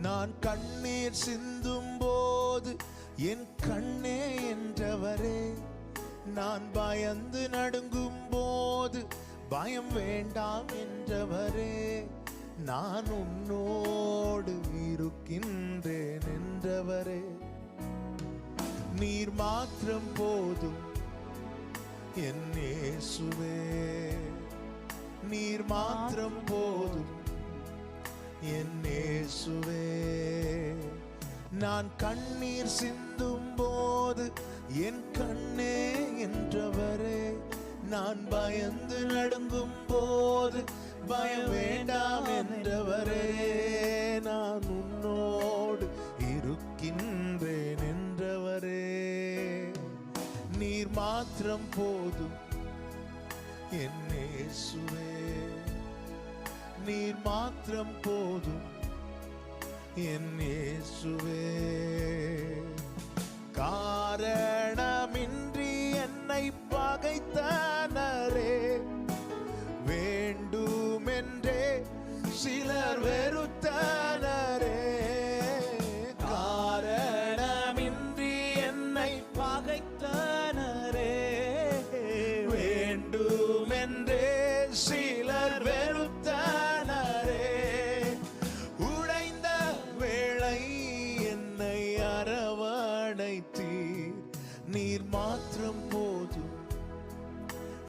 நான் கண்ணீர் சிந்தும் போது என் கண்ணே என்றவரே, நான் பயந்து நடுங்கும் போது பயம் வேண்டாம் என்றவரே, நான் உன்னோடு இருக்கின்றேன் என்றவரே, நீர் மாத்திரம் போதும் என் இயேசுவே, நீர் மாத்திரம் போதும் என் இயேசுவே. நான் கண்ணீர் சிந்தும் போது என் கண்ணே என்றவரே, நான் பயந்து நடுங்கும் போது பயம் வேண்டாம் என்றவரே, நான் உன்னோடு இருக்கின்றேன் என்றவரே, நீர் மாத்திரம் போதும் என் இயேசுவே, நீர் மாத்திரம் போதும் என் இயேசுவே. காரணமின்றி என்னை பகைத்தனரே, வேண்டுமென்றே சிலர் வெறுத்த